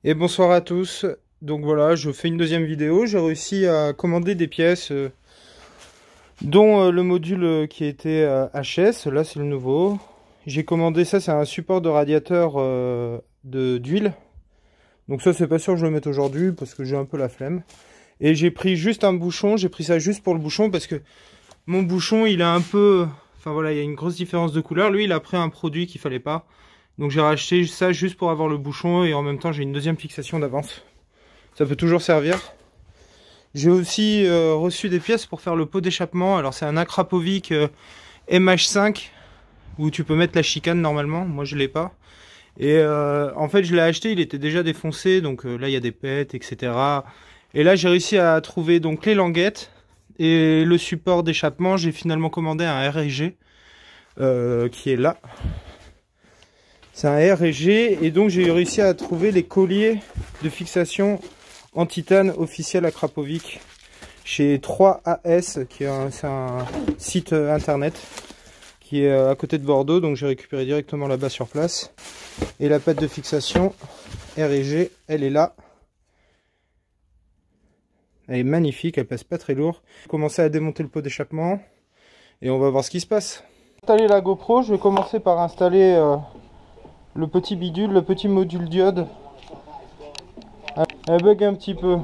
Et bonsoir à tous. Donc voilà, je fais une deuxième vidéo. J'ai réussi à commander des pièces, dont le module qui était HS. Là, c'est le nouveau. J'ai commandé ça, c'est un support de radiateur d'huile. Donc ça, c'est pas sûr que je le mette aujourd'hui parce que j'ai un peu la flemme. Et j'ai pris juste un bouchon. J'ai pris ça juste pour le bouchon parce que mon bouchon, il a un peu... Enfin voilà, il y a une grosse différence de couleur. Lui, il a pris un produit qu'il fallait pas. Donc j'ai racheté ça juste pour avoir le bouchon et en même temps j'ai une deuxième fixation d'avance. Ça peut toujours servir. J'ai aussi reçu des pièces pour faire le pot d'échappement. Alors c'est un Akrapovic MH5 où tu peux mettre la chicane normalement. Moi je l'ai pas. Et en fait je l'ai acheté, il était déjà défoncé. Donc là il y a des pets, etc. Et là j'ai réussi à trouver donc les languettes et le support d'échappement. J'ai finalement commandé un R&G qui est là. C'est un R&G et donc j'ai réussi à trouver les colliers de fixation en titane officiel Akrapovic chez 3AS, qui est un site internet qui est à côté de Bordeaux, donc j'ai récupéré directement là-bas sur place. Et la pâte de fixation R&G, elle est là. Elle est magnifique, elle pèse pas très lourd. J'ai commencé à démonter le pot d'échappement et on va voir ce qui se passe. Installer la GoPro, je vais commencer par installer le petit bidule, le petit module diode. Elle bug un petit peu.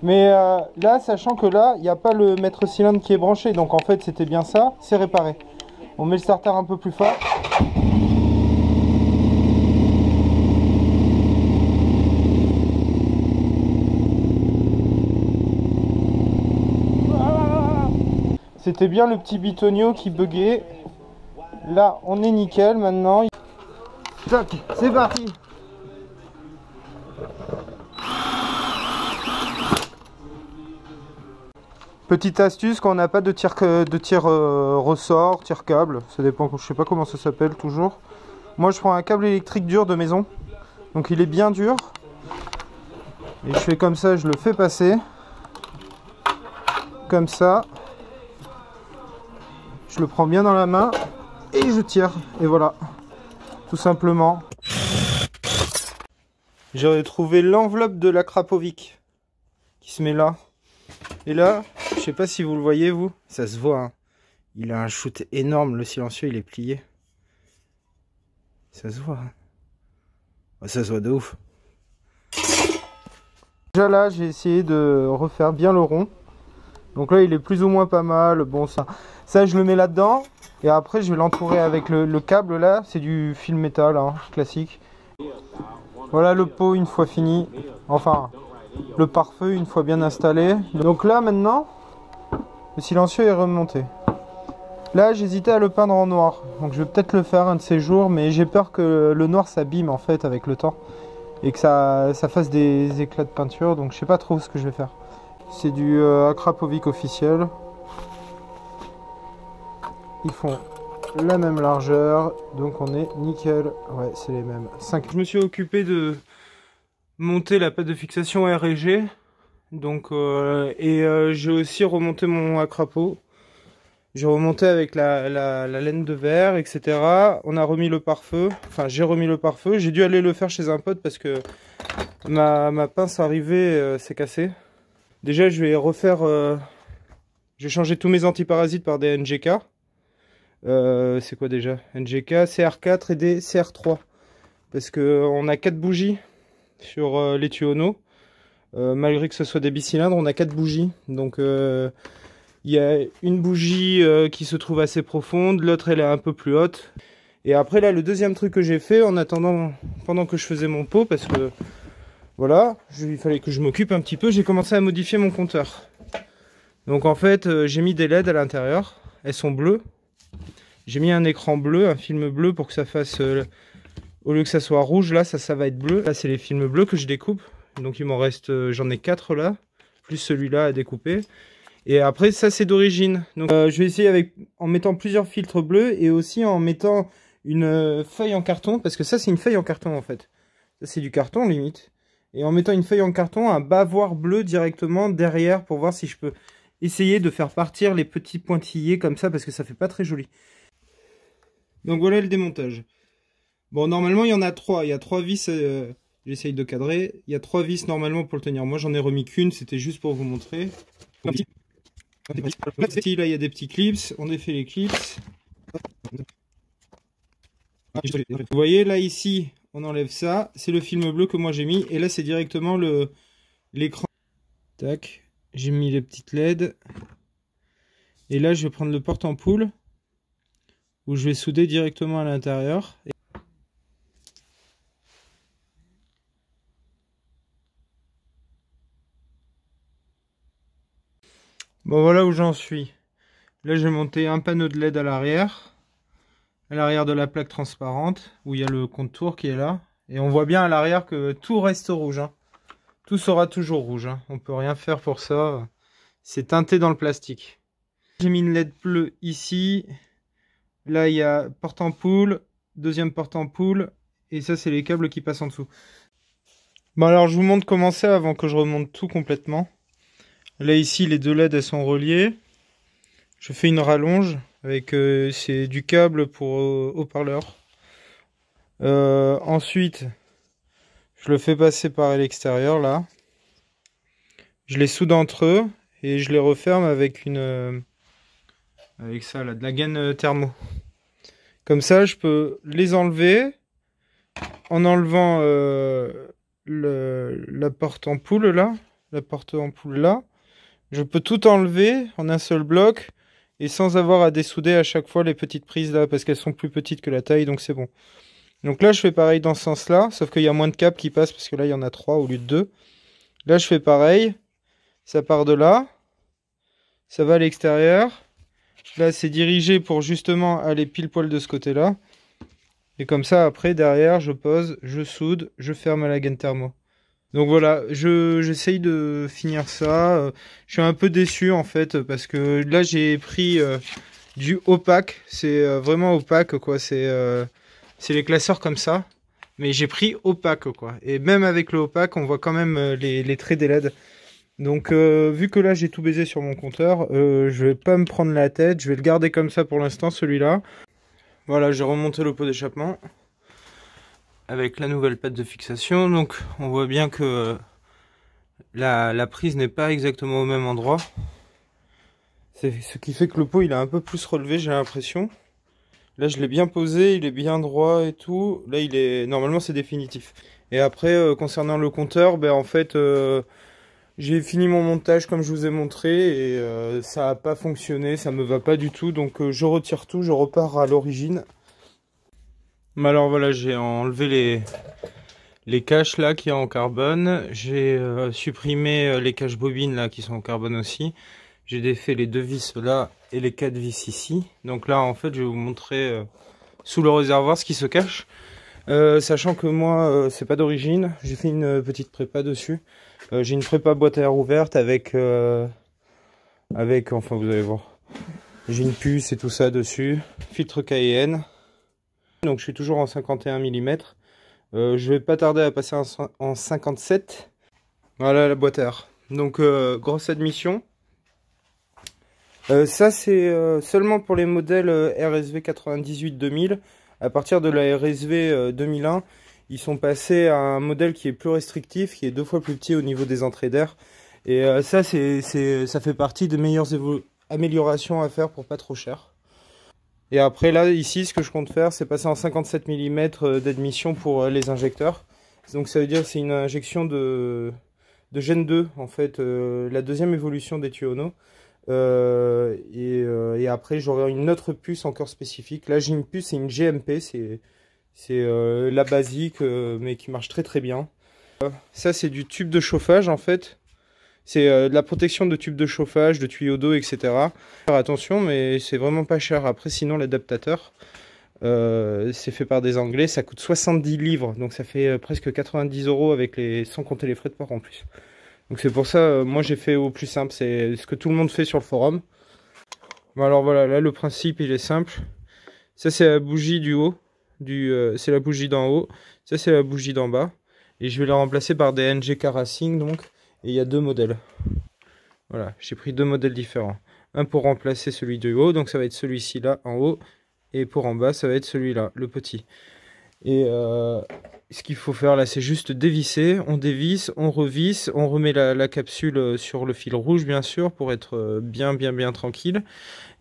Mais là, sachant que là, il n'y a pas le mètre cylindre qui est branché. Donc en fait, c'était bien ça, c'est réparé. On met le starter un peu plus fort. C'était bien le petit bitonio qui buguait. Là, on est nickel maintenant. Tac, c'est parti. Petite astuce, quand on n'a pas de tir ressort, tir câble, ça dépend, je sais pas comment ça s'appelle toujours. Moi je prends un câble électrique dur de maison, donc il est bien dur. Et je fais comme ça, je le fais passer. Comme ça. Je le prends bien dans la main et je tire. Et voilà, tout simplement. J'ai retrouvé l'enveloppe de l'Akrapovic qui se met là. Et là, je sais pas si vous le voyez vous, ça se voit. Hein. Il a un shoot énorme, le silencieux il est plié. Ça se voit. Hein. Ça se voit de ouf. Déjà là, j'ai essayé de refaire bien le rond. Donc là, il est plus ou moins pas mal. Bon, ça je le mets là-dedans. Et après, je vais l'entourer avec le câble là. C'est du fil métal, hein, classique. Voilà le pot une fois fini. Enfin, le pare-feu une fois bien installé. Donc là, maintenant, le silencieux est remonté. Là, j'hésitais à le peindre en noir. Donc je vais peut-être le faire un de ces jours. Mais j'ai peur que le noir s'abîme en fait avec le temps. Et que ça fasse des éclats de peinture. Donc je sais pas trop ce que je vais faire. C'est du Akrapovic officiel. Ils font la même largeur, donc on est nickel. Ouais, c'est les mêmes. 5. Je me suis occupé de monter la pâte de fixation R&G. Donc, j'ai aussi remonté mon Akrapo. J'ai remonté avec la laine de verre, etc. On a remis le pare-feu. Enfin, j'ai remis le pare-feu. J'ai dû aller le faire chez un pote parce que ma pince arrivée s'est cassée. Déjà, je vais refaire... j'ai changé tous mes antiparasites par des NGK. C'est quoi déjà? NGK, CR4 et des CR3. Parce que on a 4 bougies sur les tuyaux. Malgré que ce soit des bicylindres, on a 4 bougies. Donc il y a une bougie qui se trouve assez profonde, l'autre elle est un peu plus haute. Et après là, le deuxième truc que j'ai fait en attendant, pendant que je faisais mon pot, parce que voilà, il fallait que je m'occupe un petit peu, j'ai commencé à modifier mon compteur. Donc en fait, j'ai mis des LED à l'intérieur, elles sont bleues. J'ai mis un écran bleu, un film bleu pour que ça fasse, au lieu que ça soit rouge, là ça va être bleu. Là c'est les films bleus que je découpe, donc il m'en reste, j'en ai 4 là, plus celui-là à découper. Et après ça c'est d'origine, donc je vais essayer en mettant plusieurs filtres bleus et aussi en mettant une feuille en carton, parce que ça c'est une feuille en carton en fait. Ça c'est du carton limite. Et en mettant une feuille en carton, un bavoir bleu directement derrière pour voir si je peux essayer de faire partir les petits pointillés comme ça, parce que ça fait pas très joli. Donc voilà le démontage. Bon, normalement il y en a 3, il y a 3 vis J'essaye de cadrer. Il y a 3 vis normalement pour le tenir. Moi j'en ai remis qu'une, c'était juste pour vous montrer. Ici, là il y a des petits clips, on défait les clips. Vous voyez là ici, on enlève ça, c'est le film bleu que moi j'ai mis, et là c'est directement l'écran. Tac, j'ai mis les petites LED. Et là je vais prendre le porte-ampoule, où je vais souder directement à l'intérieur. Bon, voilà où j'en suis. Là j'ai monté un panneau de LED à l'arrière de la plaque transparente, où il y a le contour qui est là. Et on voit bien à l'arrière que tout reste rouge, hein. Tout sera toujours rouge, hein. On peut rien faire pour ça. C'est teinté dans le plastique. J'ai mis une LED bleue ici. Là il y a porte-ampoule, deuxième porte-ampoule, et ça c'est les câbles qui passent en dessous. Bon, alors je vous montre comment c'est avant que je remonte tout complètement. Là ici les 2 LED elles sont reliées. Je fais une rallonge avec c'est du câble pour haut-parleur. Ensuite je le fais passer par l'extérieur là. Je les soude entre eux et je les referme avec avec ça là, de la gaine thermo. Comme ça je peux les enlever en enlevant la porte-ampoule là. La porte-ampoule là. Je peux tout enlever en un seul bloc et sans avoir à dessouder à chaque fois les petites prises là parce qu'elles sont plus petites que la taille, donc c'est bon. Donc là je fais pareil dans ce sens là, sauf qu'il y a moins de câbles qui passent parce que là il y en a 3 au lieu de 2. Là je fais pareil, ça part de là, ça va à l'extérieur. Là c'est dirigé pour justement aller pile poil de ce côté là. Et comme ça après derrière je pose, je soude, je ferme à la gaine thermo. Donc voilà, j'essaye de finir ça. Je suis un peu déçu en fait parce que là j'ai pris du opaque. C'est vraiment opaque quoi. C'est les classeurs comme ça. Mais j'ai pris opaque quoi. Et même avec le opaque, on voit quand même les traits des LED. Donc vu que là j'ai tout baisé sur mon compteur, je vais pas me prendre la tête. Je vais le garder comme ça pour l'instant celui-là. Voilà, j'ai remonté le pot d'échappement avec la nouvelle patte de fixation. Donc on voit bien que la prise n'est pas exactement au même endroit. C'est ce qui fait que le pot il est un peu plus relevé, j'ai l'impression. Là je l'ai bien posé, il est bien droit et tout. Là il est normalement c'est définitif. Et après concernant le compteur, ben en fait j'ai fini mon montage comme je vous ai montré et ça n'a pas fonctionné, ça me va pas du tout. Donc je retire tout, je repars à l'origine. Mais alors voilà, j'ai enlevé les caches là qui sont en carbone. J'ai supprimé les caches bobines là qui sont en carbone aussi. J'ai défait les 2 vis là et les 4 vis ici. Donc là en fait je vais vous montrer sous le réservoir ce qui se cache. Sachant que moi c'est pas d'origine, j'ai fait une petite prépa dessus. J'ai une prépa boîte à air ouverte avec enfin vous allez voir. J'ai une puce et tout ça dessus. Filtre KN. Donc je suis toujours en 51 mm. Je vais pas tarder à passer en 57. Voilà la boîte à air. Donc grosse admission. Ça c'est seulement pour les modèles RSV 98-2000. À partir de la RSV 2001, ils sont passés à un modèle qui est plus restrictif, qui est 2 fois plus petit au niveau des entrées d'air. Et ça fait partie des meilleures améliorations à faire pour pas trop cher. Et après là ici ce que je compte faire c'est passer en 57 mm d'admission pour les injecteurs. Donc ça veut dire que c'est une injection de Gen 2 en fait, la deuxième évolution des tuyaux. Et après j'aurai une autre puce encore spécifique. Là j'ai une puce, c'est une GMP, c'est la basique mais qui marche très très bien. Ça c'est du tube de chauffage en fait. C'est de la protection de tubes de chauffage, de tuyaux d'eau, etc. Faire attention, mais c'est vraiment pas cher. Après, sinon, l'adaptateur, c'est fait par des Anglais. Ça coûte 70 livres, donc ça fait presque 90 € avec sans compter les frais de port en plus. Donc c'est pour ça, moi j'ai fait au plus simple. C'est ce que tout le monde fait sur le forum. Bon, alors voilà, là le principe il est simple. Ça c'est la bougie du haut, c'est la bougie d'en haut. Ça c'est la bougie d'en bas. Et je vais la remplacer par des NGK Racing donc. Et il y a 2 modèles. Voilà, j'ai pris 2 modèles différents. Un pour remplacer celui du haut, donc ça va être celui-ci là en haut. Et pour en bas, ça va être celui-là, le petit. Et ce qu'il faut faire là, c'est juste dévisser. On dévisse, on revisse, on remet la capsule sur le fil rouge, bien sûr, pour être bien tranquille.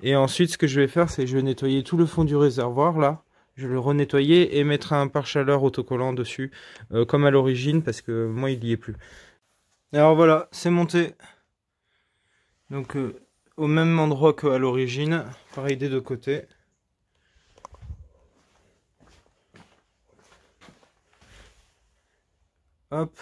Et ensuite, ce que je vais faire, c'est que je vais nettoyer tout le fond du réservoir, là. Je vais le renettoyer et mettre un pare-chaleur autocollant dessus, comme à l'origine, parce que moi, il n'y est plus. Alors voilà, c'est monté. Donc, au même endroit qu'à l'origine. Pareil des deux côtés. Hop.